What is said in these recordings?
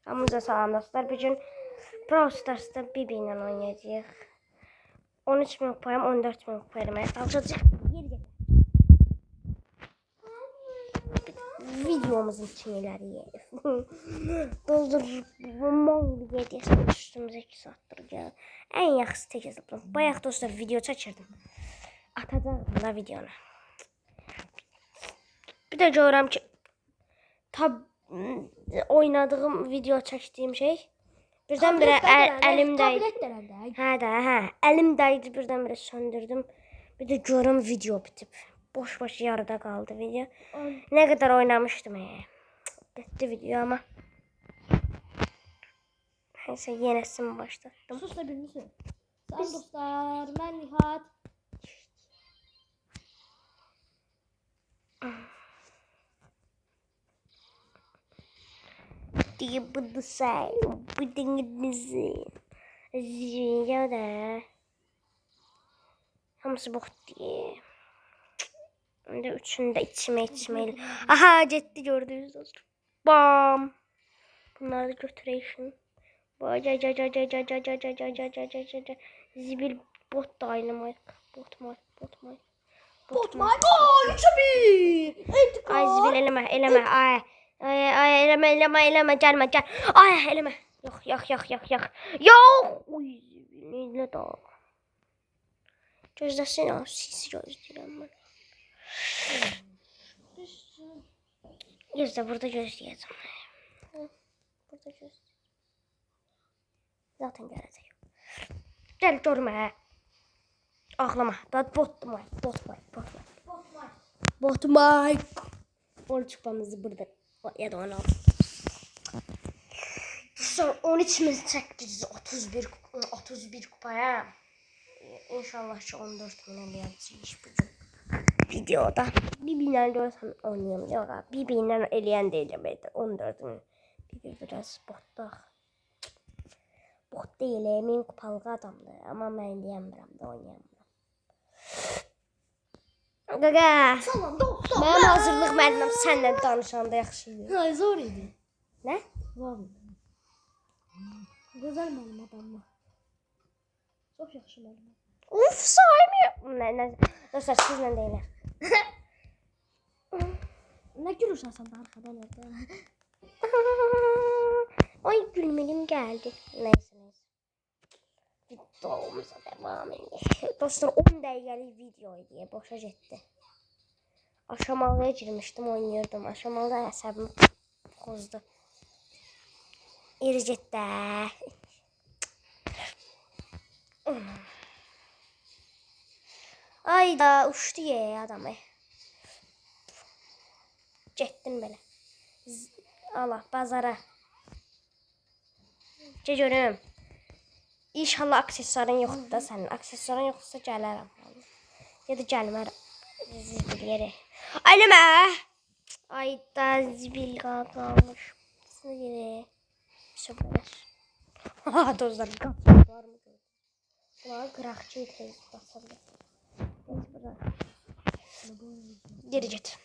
Hamınıza salam dostlar. Bugün Brawl Stars'ta Bibi ilə oynayacağıq. 13 min payım, 14 min payım. Alacağıq. Videomuzun çiğləri doldurup yediyəsən üstümüzə 2 saatdir gəl. Ən yaxşı tek hesablam. Bayaq dostlar video çəkirdim. Atacağım da videonu. Bir də görürəm ki oynadığım video çəkdiyim şey birdən-birə əlimdəydi. Hə, əlimdəydi, birdən-birə söndürdüm. Bir də görürəm video bitib. Boş yarıda qaldı video. Nə qədər oynamışdım. Bitdi video ama. Neyse yenisini başlattım. Sus da bilmişsin. Salam dostlar, mən Nihat. Diye bunu say, bu denginizi. Ya da hamısı bok diye. Önde üçünde içmeyle. Aha ciddi gördünüz dostum. Bam. Bunları da götüreyim. Zibil bot da aynı Bot mu? Ay zibil eleme. Ay eleme gelme gel. Ay eleme. Yok. Uy ne da. Gözləsin o sisi gözləyirəm mən. Burada gözləyəcəm. Burada gözləyəcəm. Zaten gələcək. Gəl görmə. Ağlama. Da botmay. Onu çıkmamızı burada. Ya da 16. Sonra 13.831 kupaya. İnşallah ki 14 bin eləyəcəyik bugün videoda. Bibi'yle görsem oynayalım. Yok abi. Bibi'yle eleyen diyeceğim. 14 bin. Bibi biraz botlaq. Bot değil. 1000 kupalık adamdır. Ama mən eləyəmirəm də oynayamıram. Qaqa. Salam dostlar. Mənim hazırlıq müəllimim səndən danışanda yaxşı idi. Ay zor idi. Nə? Zor idi. Gözəl mənim adamım. Çox yaxşı mənim. Uf saymıyor. Ne? Dostlar sizlə deyiləm. Ne gülürsən sən də arxadan orada? Ay gülməyim gəldi. Neyse. Videomuza devam edelim. Dostlar 10 dəqiqəlik video idi. Boşa getdi. Aşamalıya girmişdim, oynuyordum. Aşamalıda əsəbimi pozdu. İricətdə. Ay da uçtu ya adamı. Getdim belə. Allah bazara. Görüm. İnşallah aksesuarın yoxdur da sənin. Aksesuarın yoxsa gələrəm. Ya da gəlmərəm. Zibil yeri. Eləmə. Ay da zibil qalmış. Sinir. Süper. Ha dostlar var mı? Bunlar qıraqçı tez basırdı. Geri git.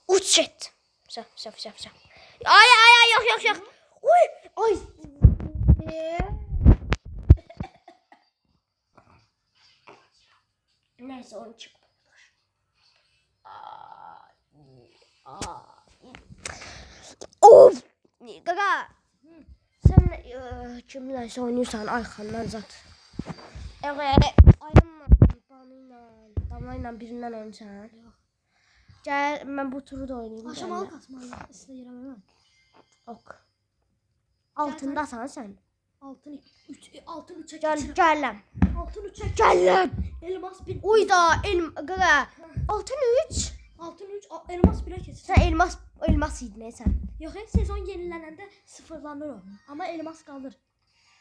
Uç git. Söv. Ay yok. Uy. Ay. Neyse onu çık. Of. Gaga. Sen kimlerse oynuyorsan arkandan zat. Yani ayrılma. Damlayla birinden oynayacaksın. Gel ben bu turu da oynayayım. Aşamalı kasmalı. İstəyirəm. Ok. Altındasan sen. Altın 3'e Gələm. Altın 3'e Gələm. Elmas 1. Uyda gaga. Altın 3. Altın 3 elmas 1'e keçir. Sen elmas idin sen. Yox, sezon yenilənəndə sıfırlanır o. Amma elmas qalır.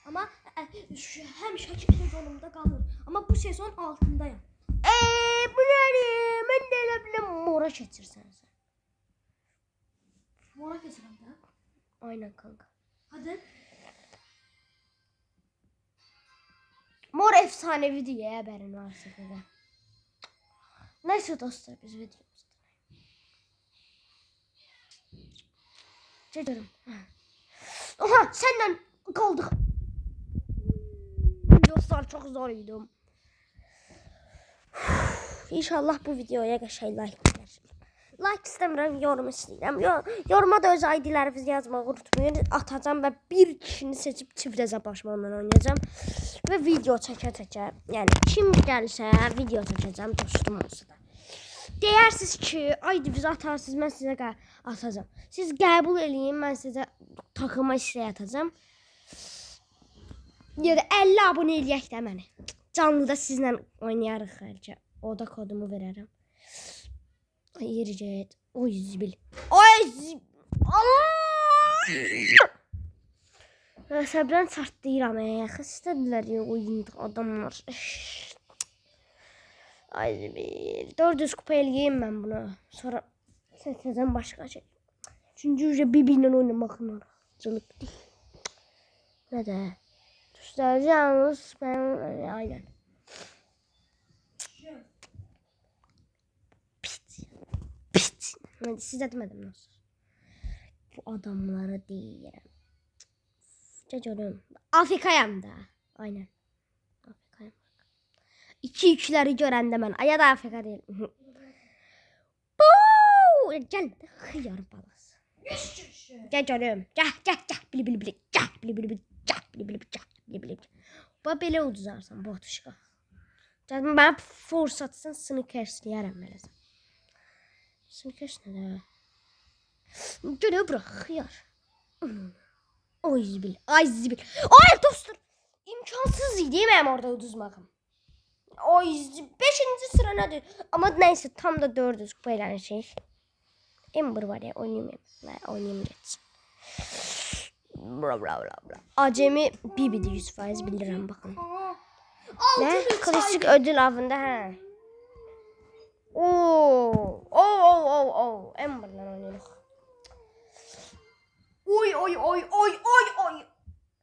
Amma həmişəki sezonumda qalır. Amma bu sezon altındayım. Bu nədir? Mən də elə biləm mora keçirsən sən. Mora keçirəm də. Aynen kanka. Hadi. Mor efsanevi diye haberin varsa da. Neyse dostlar biz videomuzda. Çekelim. Aha senden kaldık. Dostlar çok zor idim. İnşallah bu videoya qəşəng like gəlir. Like istəmirəm, yorum istəyirəm. Yoruma da öz ID-lərinizi yazmağı unutmayın. Atacağım və bir kişini seçib çift hesablaşma onunla oynayacağım. Və video çəkə-çəkə, yəni kim gəlsə video çəkəcəm, dostum olsa da. Deyirsiniz ki, ID-nizi atarsınız, mən sizə atacağım. Siz qəbul eləyin, mən sizə takıma istəyə atacağım. Ya da 50 abunə eləyək də məni. Canlıda sizlə oynayarıq bəlkə. Oda kodumu verərəm. Ay yericət. Oy zibil. Oy zibil. Səbrən çartlayıram. Xəstədilər ya oyunda adamlar. Ay zibil. 400 kupa eləyəyim mən bunu. Sonra seçəcəm başqa şey. Çünki bir-birlə oynamaqla cılıq deyil. Nə də? Göstərəcəyiniz mən aynen. Size demedim nasıl. Bu adamlara deyirəm. Görüm. Afrikayam da. Aynen. Afrikayam. 2-3'ləri görəndə mən. Aya da Afrika deyil. Gel. Xıyar balası. Gel görüm. Gel. Bili. Gel. Bili. Bu belə uduzarsan bu atışqa. Gəldim mən forsatsın sneakersləyərəm beləcə. Sneakers ne de? Gel bırak xıyar. Ay zibil. Ay dostlar. İmkansız idi mənim orada uduzmağım. Ay 5-ci sıra nədir? Amma nəysə tam da 400 kupa ilə şey. Ember var ya oynayayım geçsin. Bla. Acemi Bibi'de 100% bildirəm baxın. Ne? Klasik ödül avında hə. Ember'la oynayalım. Oy.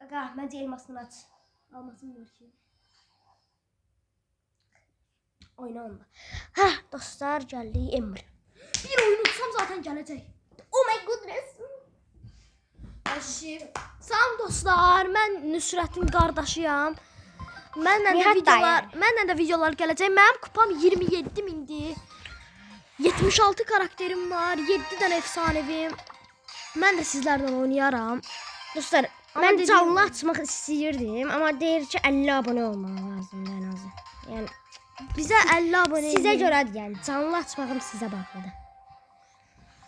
Aga, bence elmasını aç. Almasın bir şey. Oyna onunla. Heh, dostlar geldi Ember. Bir oyun utsam zaten gelecek. Oh my goodness. Aşır. Salam dostlar, mən Nüsrətin qardaşıyam. Mənlə də videolar gələcək. Mənim kupam 27 mindir. 76 karakterim var. 7 dənə efsanevim. Mən də sizlərlə oynayaram. Dostlar, mən canlı açmaq istəyirdim, amma deyir ki 50 abunə olmaq lazımdır ən azı. Yəni bizə 50 abunə. Sizə görədir, yəni canlı açmağım sizə bağlıdır.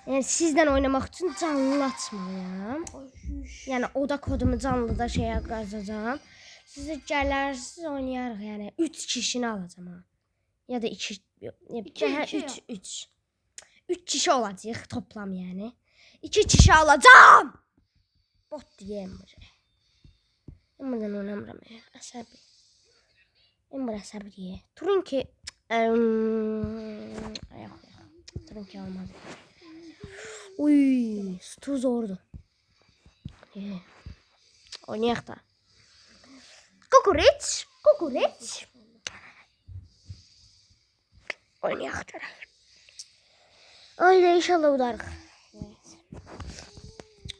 Yəni sizlə oynamaq üçün canlı açmalıyam. Yəni oda kodumu canlıda şeyə qazacağam. Sizə gələrsiniz oynayarıq, yəni 3 kişini alacağam ha. Ya da 2 3 kişi olacaq toplam yəni. 2 kişi alacağam. Bot deyəm buraya. Buradan oynamıram ya. Əsəbi. Ember əsəbi deyə. Turun ki Turun ki olmadı. Uy, stu zordu. Oynayaq da. Kukureç. Oynayaq görək. Ayda inşallah udarıq.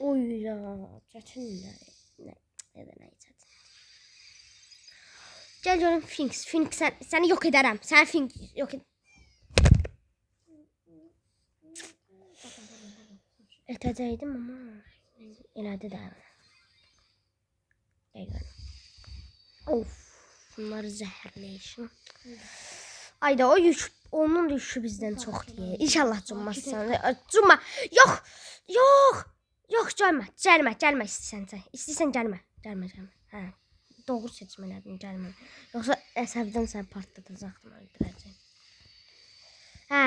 Oy ya, çətinlər. Nə çətin. Gəl görüm Finks. Səni yok edərəm. Sən Finks yok edərəm. Etəcəydim amma elədi də. Gəl. Of, bunları zəhərləyişim. Ayda o yük, onun yükü bizdən çox deyə. İnşallah cummazsan. Cumma. Yox, gəlmə istəyirsən gəlmə. Hə. Doğru seçim elədin, gəlmə. Yoxsa əsəbdən sən partladacaqdım, öldürəcəm. Hə,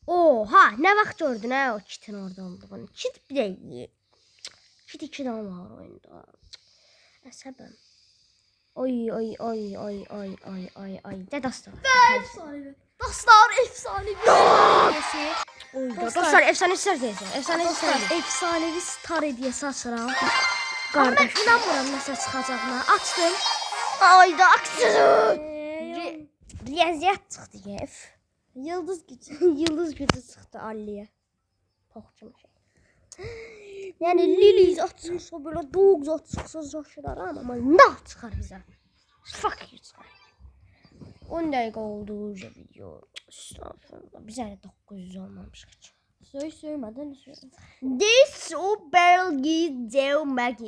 Oha, nə vaxt gördün hə o kitin orada olduğunu? Kit bir deyil. Kit 2 dənə var oyunda. Əsəbəm. Oy. De dostlar. Efsanevi. Dostlar efsanevi. Dostlar efsanevi star deyəcəm. Efsanevi star hediyesi açıram. Qardaş. Mən inanmıram nəsə çıxacağına. Açdım. Ayda aksın. Riyaziyyat çıxdı ya. Yıldız gücü. Yıldız gücü çıxdı Aliyə. Poxçum şey. Yəni Liliz açıqsa belə Dogs açıqsa coşular amma nə çıxar bizə? Fuck you çıxar. 10 dəqiqə oldu video. Estağfurullah. Bizə də 900 olmamışıq ki. Söymədən söyle. This belgi demək.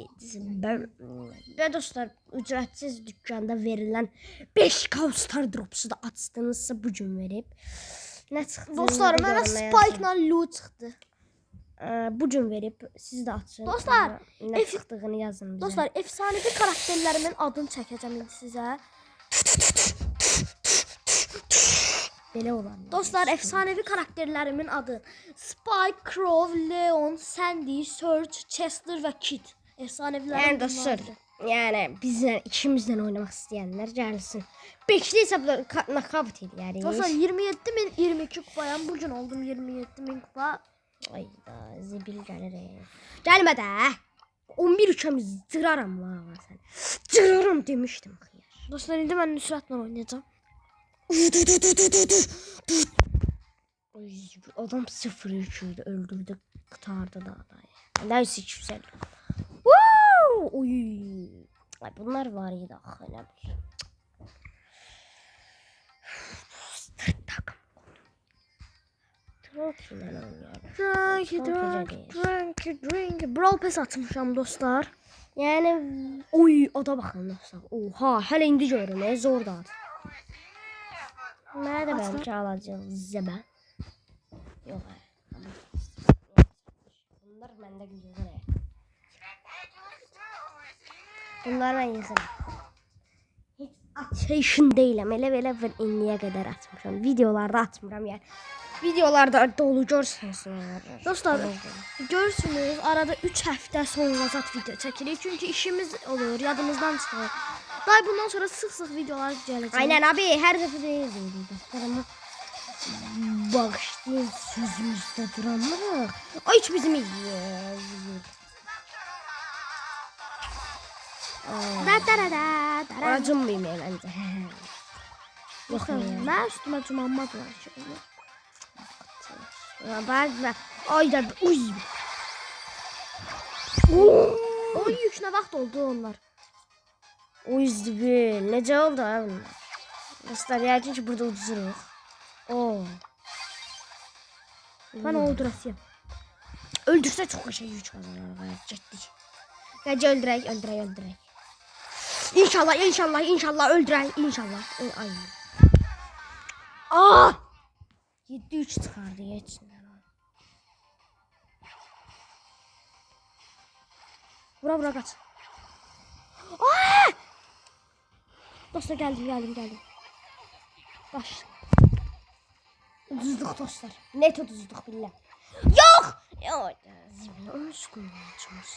Və dostlar, ücretsiz dükkanda verilən 5 Star Drops'u da açdınızsa bu gün verib. Nə çıxdı? Dostlar, mənə Spike-la Lu çıxdı. Bu gün verib, siz də açın. Dostlar, nə çıxdığını yazın bizə. Dostlar, efsanevi karakterlərimin adını çəkəcəm indi sizə. Belə olan. Dostlar, efsanevi karakterlərimin adı Spike, Crow, Leon, Sandy, Surge, Chester və Kid. Efsanevilərim Yəni dostlar, yəni bizlə ikimizlə oynamaq istəyənlər gəlsin. Beşli hesabla nakavt eləyərik. Dostlar, 27.022 kupayam. Bugün oldum 27.000 kupa. Ayda zibil gəlir. Gəlmə də. 11 ülkəmiz cıraram la sən. Cıraram demişdim xiyar. Dostlar, indi mən Nüsrətlə oynayacağam. Adam 0-2 idi, öldürdü, qurtardı da adayı. Nəysə 250. Uy. Ay bunlar var idi axı elə bil. Takım. Çok güzel oynuyor. Drink. Brawl Pass atmışam dostlar. Yəni oy oda baxın dostlar. Oha, hələ indi görürəm, zor da. Mənə də bəlkə alacaq zəbə. Yox. Bunlar məndə gücür. Bunlar mən yığıram. Heç atışın deyiləm. Elə indiyə qədər atmışam. Videolarda atmıram yəni. Videolarda dolu görsünüz. Dostlar, görürsünüz arada 3 həftə sonra zat video çəkirik. Çünki işimiz olur, yadımızdan çıxır. Day bundan sonra sıx-sıx videolar gələcək. Aynen abi, hər dəfə deyirik dostlar amma bağışlayın sözümüzdə duramırıq. Ay hiç bizim Acım mıyım eğlence? Dostlar, mən üstümə cumanmadılar ki. Bak. Ay da uy. O yük nə vaxt oldu onlar? O izdibil. Necə oldu ha bunlar? Dostlar, yəqin ki burada uduzuruq. Mən öldürəsiyəm. Öldürsə çox şey yük kazanır. Getdik. Gəcə öldürək. İnşallah öldürək. İnşallah. Ay. 7-3 çıxardı geçindən. Vura qaç. Dostlar, gəldim. Baş. Uduzduq dostlar. Net uduzduq billah. Yox! Zibil onun üstündən çıxmış.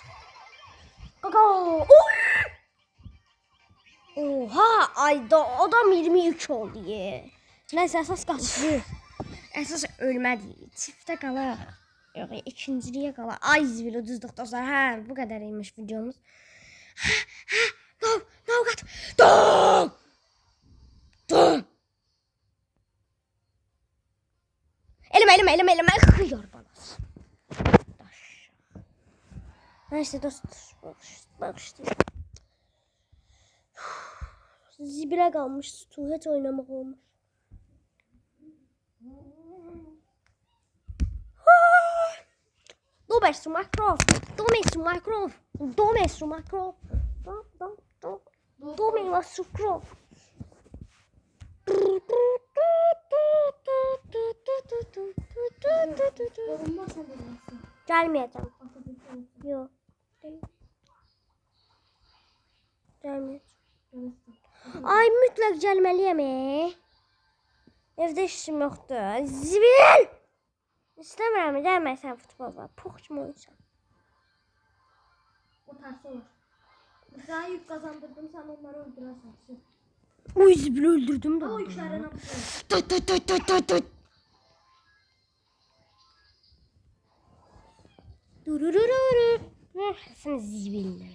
Oha! Ayda adam 23 oldu ye. Nəysə, əsas qaçdı. Əsas ölmədi. Çiftə qalaq. Yox, ikinciliyə qalaq. Ay zibil uduzduq dostlar. Hə, bu qədər imiş videomuz. No, qat. Dom. Elmə. Xıyar balası. Neyse dostlar. Bağışlayın. Zibilə qalmış. Heç oynamaq olmur. Domestro Minecraft. Gelmeyeceğim. Yok. Gelmeyeceğim. Ay mütləq gəlməliyəm. Evdə işim yoxdur. Zibil! İstəmirəm, gəlməsən futbolda. Poxçum oyunsan. O tərsi olur. Sən yük qazandırdım, sən onları öldürəsən. Uy zibil öldürdüm da. O yüklərinə Tut. Dururururu. Sen zibillə.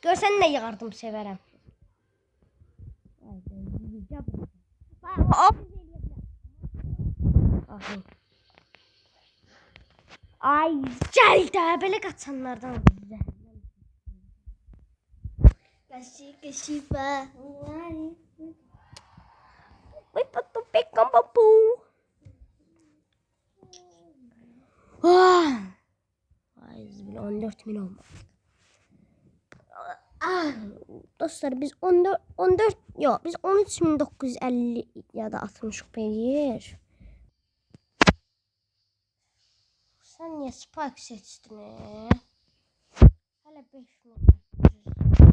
Görsən nə yardım sevərəm. Bakın. Ay gel de böyle kaçanlardan. Kaşifa. Ay patu pekam papu. Ay bile 14 bin olmadı. Dostlar biz 14 yok biz 13.950 ya da 60 kupayır. Sen niye Spike seçtin? Hala 5.900.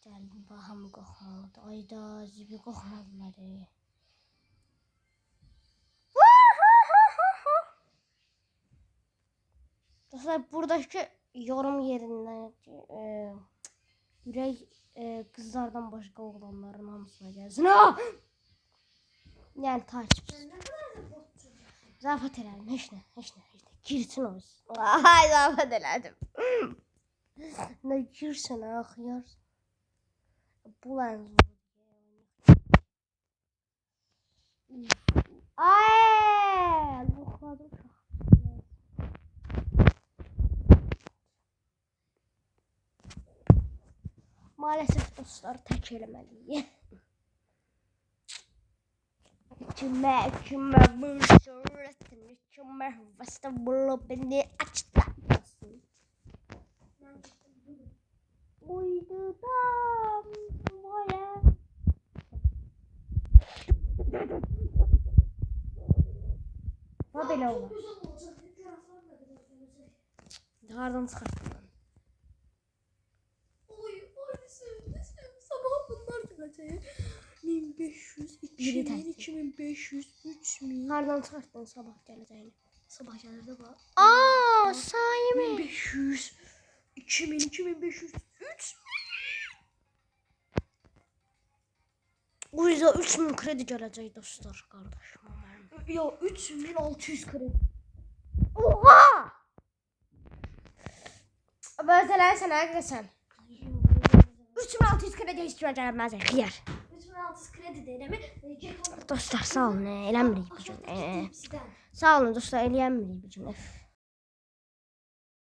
Geldim baham qoxmadı. Ayda zibi qoxmadılar. Dostlar buradaki yorum yerinden ürək kızlardan başka oğlanların hamısına gelsin. Yani takipçi. Zafat elədim. Heç nə. Girsin o. Ay zafat elədim. Ne girsin axıyar. Bu lan. Ay! Luxladım. Maalesef dostlar tek eləməliyik. Kime bu suratını kime vasta bulu beni açtı. Uydudum vaya. Ne böyle oldu? Dağardan çıkarttım. Sabah bunlar çıkacak. 1500, 2000, 2500, 3000. Dağardan çıkarttın sabah geleceğini. Sabah gelir de bak. Sahi mi? 1500, 2000, 2500, 3000. O yüzden 3000 kredi gelecek dostlar kardeşim. Ya 3600 kredi. Oha! Böyle sen arkadaşlar. 3600 kredi istiyor gelmez. Hıyar. 3600 kredi değil mi? Dostlar sağ olun. Eləmirik bu gün. Sağ olun dostlar, eləyəmirik bu gün.